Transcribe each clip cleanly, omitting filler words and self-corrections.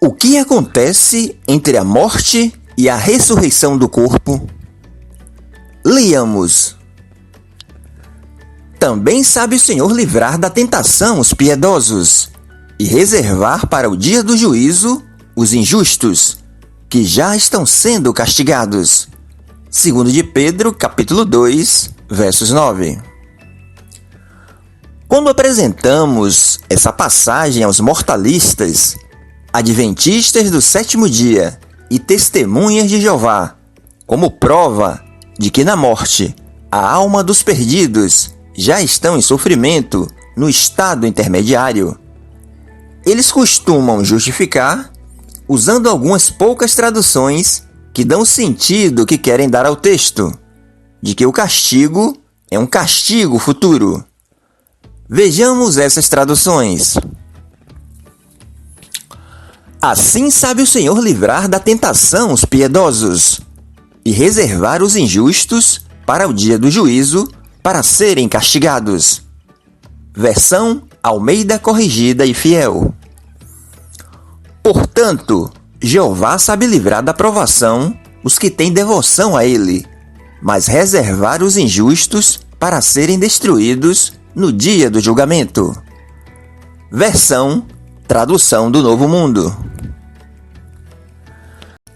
O que acontece entre a morte e a ressurreição do corpo? Leiamos. Também sabe o Senhor livrar da tentação os piedosos e reservar para o dia do juízo os injustos, que já estão sendo castigados. 2 de Pedro, capítulo 2, versos 9. Quando apresentamos essa passagem aos mortalistas, adventistas do sétimo dia e testemunhas de Jeová, como prova de que na morte a alma dos perdidos já estão em sofrimento no estado intermediário, eles costumam justificar usando algumas poucas traduções que dão o sentido que querem dar ao texto, de que o castigo é um castigo futuro. Vejamos essas traduções. Assim sabe o Senhor livrar da tentação os piedosos e reservar os injustos para o dia do juízo, para serem castigados. Versão Almeida Corrigida e Fiel. Portanto, Jeová sabe livrar da provação os que têm devoção a Ele, mas reservar os injustos para serem destruídos no dia do julgamento. Versão Tradução do Novo Mundo.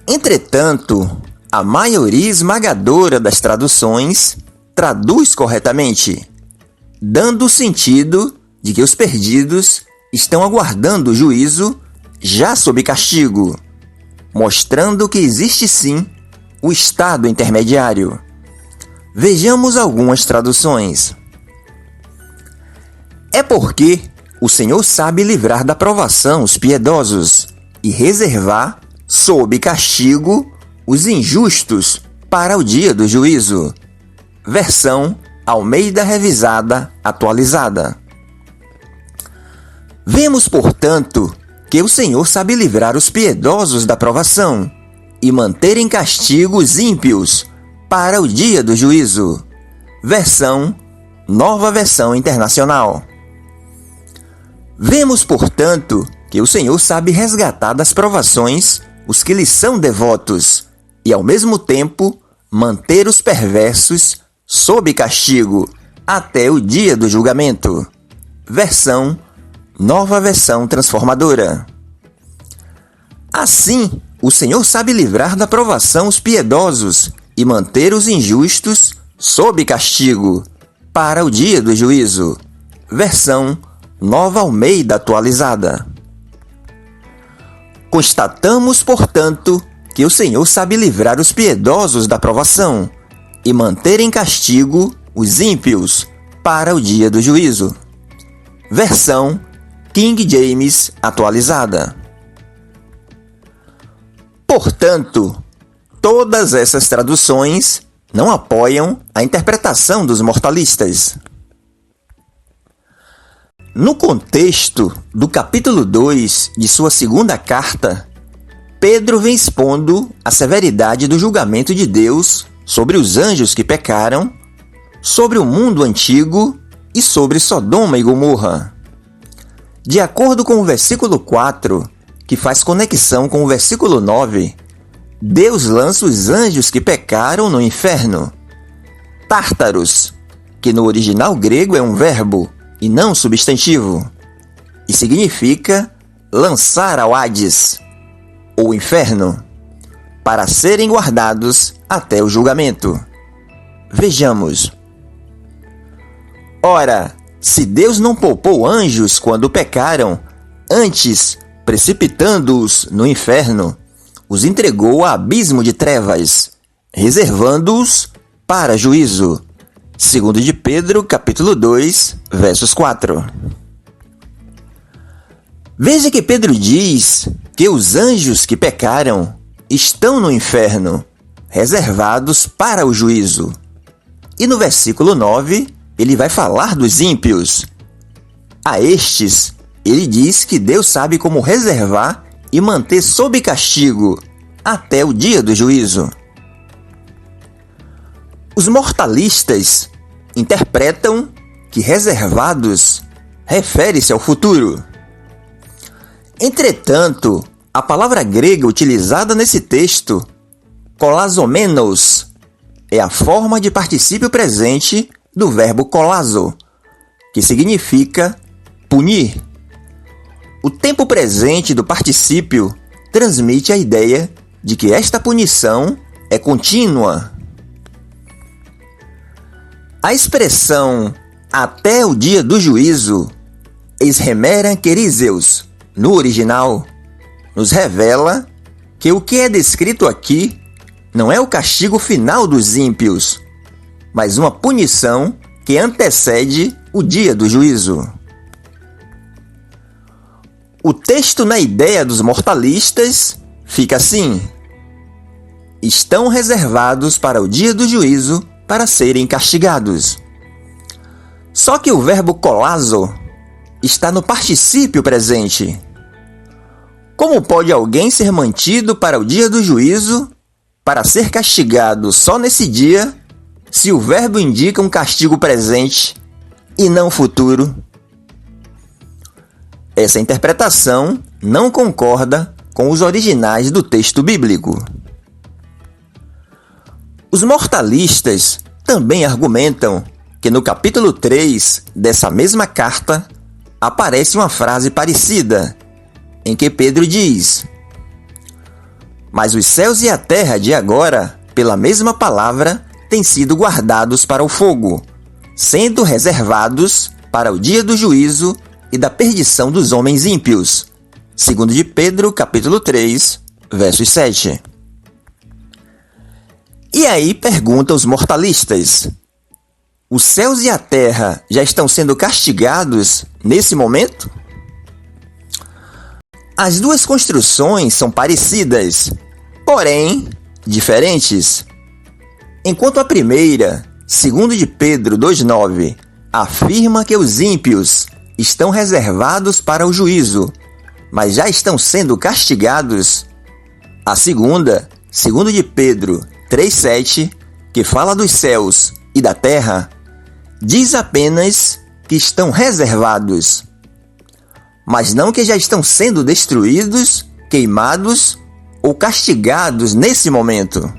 Entretanto, a maioria esmagadora das traduções traduz corretamente, dando o sentido de que os perdidos estão aguardando o juízo já sob castigo, mostrando que existe sim o estado intermediário. Vejamos algumas traduções. É porque o Senhor sabe livrar da provação os piedosos e reservar, sob castigo, os injustos para o dia do juízo. Versão Almeida Revisada Atualizada. Vemos, portanto, que o Senhor sabe livrar os piedosos da provação e manter em castigo os ímpios para o dia do juízo. Versão Nova Versão Internacional. Vemos, portanto, que o Senhor sabe resgatar das provações os que lhe são devotos e, ao mesmo tempo, manter os perversos sob castigo até o dia do julgamento. Versão Nova Versão Transformadora. Assim, o Senhor sabe livrar da provação os piedosos e manter os injustos sob castigo para o dia do juízo. Versão Nova Almeida Atualizada. Constatamos, portanto, que o Senhor sabe livrar os piedosos da provação e manter em castigo os ímpios para o dia do juízo. Versão King James Atualizada. Portanto, todas essas traduções não apoiam a interpretação dos mortalistas. No contexto do capítulo 2 de sua segunda carta, Pedro vem expondo a severidade do julgamento de Deus sobre os anjos que pecaram, sobre o mundo antigo e sobre Sodoma e Gomorra. De acordo com o versículo 4, que faz conexão com o versículo 9, Deus lança os anjos que pecaram no inferno. Tártaros, que no original grego é um verbo e não substantivo, e significa lançar ao Hades, ou inferno, para serem guardados até o julgamento. Vejamos. Ora, se Deus não poupou anjos quando pecaram, antes, precipitando-os no inferno, os entregou a abismo de trevas, reservando-os para juízo. 2 de Pedro, capítulo 2, versos 4. Veja que Pedro diz que os anjos que pecaram estão no inferno, reservados para o juízo. E no versículo 9, ele vai falar dos ímpios. A estes, ele diz que Deus sabe como reservar e manter sob castigo até o dia do juízo. Os mortalistas interpretam que reservados refere-se ao futuro. Entretanto, A palavra grega utilizada nesse texto, kolazomenos, é a forma de particípio presente do verbo kolazo, que significa punir. O tempo presente do particípio transmite a ideia de que esta punição é contínua. A expressão até o dia do juízo, eishemeran kerizeus, no original, nos revela que o que é descrito aqui não é o castigo final dos ímpios, mas uma punição que antecede o dia do juízo. O texto na ideia dos mortalistas fica assim: estão reservados para o dia do juízo para serem castigados. Só que o verbo kolazo está no particípio presente. Como pode alguém ser mantido para o dia do juízo, para ser castigado só nesse dia, se o verbo indica um castigo presente e não futuro? Essa interpretação não concorda com os originais do texto bíblico. Os mortalistas também argumentam que no capítulo 3 dessa mesma carta aparece uma frase parecida, em que Pedro diz: mas os céus e a terra de agora, pela mesma palavra, têm sido guardados para o fogo, sendo reservados para o dia do juízo e da perdição dos homens ímpios. Segundo de Pedro, capítulo 3, versos 7. E aí perguntam os mortalistas: os céus e a terra já estão sendo castigados nesse momento? As duas construções são parecidas, porém diferentes. Enquanto a primeira, segundo de Pedro 2,9, afirma que os ímpios estão reservados para o juízo, mas já estão sendo castigados, a segunda, segundo de Pedro 3,7, que fala dos céus e da terra, diz apenas que estão reservados, mas não que já estão sendo destruídos, queimados ou castigados nesse momento.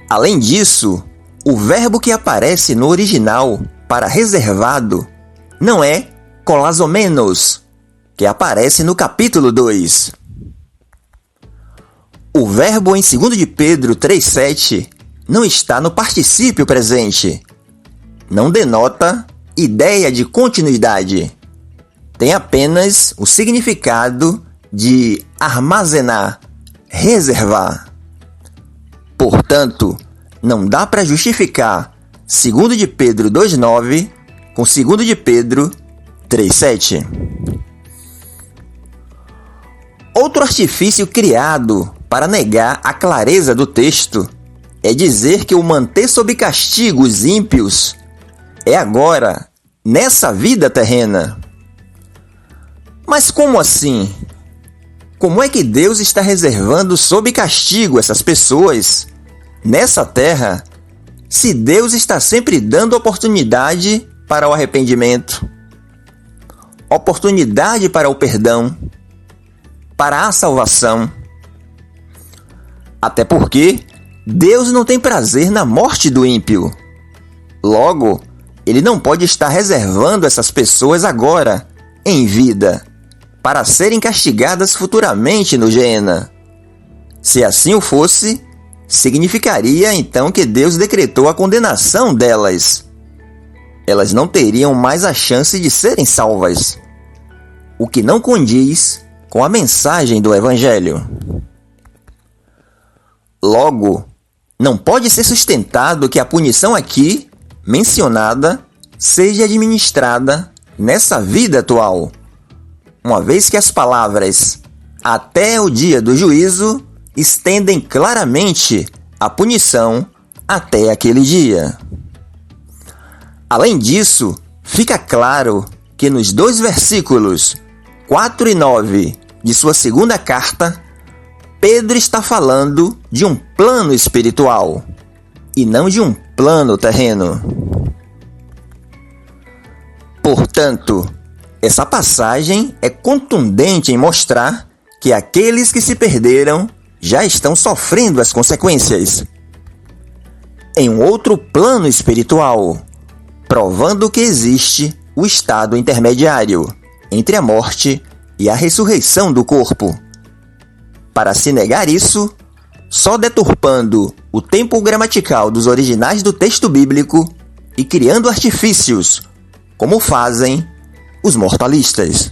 Além disso, o verbo que aparece no original para reservado não é kolazomenos, que aparece no capítulo 2. O verbo em 2 de Pedro 3,7 não está no particípio presente. Não denota ideia de continuidade. Tem apenas o significado de armazenar, reservar. Portanto, não dá para justificar 2 de Pedro 2,9 com 2 de Pedro 3,7. Outro artifício criado para negar a clareza do texto é dizer que o manter sob castigo os ímpios é agora, nessa vida terrena. Mas como assim? Como é que Deus está reservando sob castigo essas pessoas nessa terra, se Deus está sempre dando oportunidade para o arrependimento, oportunidade para o perdão, para a salvação? Até porque Deus não tem prazer na morte do ímpio. Logo, Ele não pode estar reservando essas pessoas agora, em vida, para serem castigadas futuramente no Geena. Se assim o fosse, significaria então que Deus decretou a condenação delas. Elas não teriam mais a chance de serem salvas, o que não condiz com a mensagem do Evangelho. Logo, não pode ser sustentado que a punição aqui mencionada seja administrada nessa vida atual, uma vez que as palavras até o dia do juízo estendem claramente a punição até aquele dia. Além disso, fica claro que nos 2 versículos 4 e 9 de sua segunda carta, Pedro está falando de um plano espiritual e não de um plano terreno. Portanto, Essa passagem é contundente em mostrar que aqueles que se perderam já estão sofrendo as consequências. Em um outro plano espiritual, provando que existe o estado intermediário entre a morte e a ressurreição do corpo. Para se negar isso, só deturpando o tempo gramatical dos originais do texto bíblico e criando artifícios, como fazem os moralistas.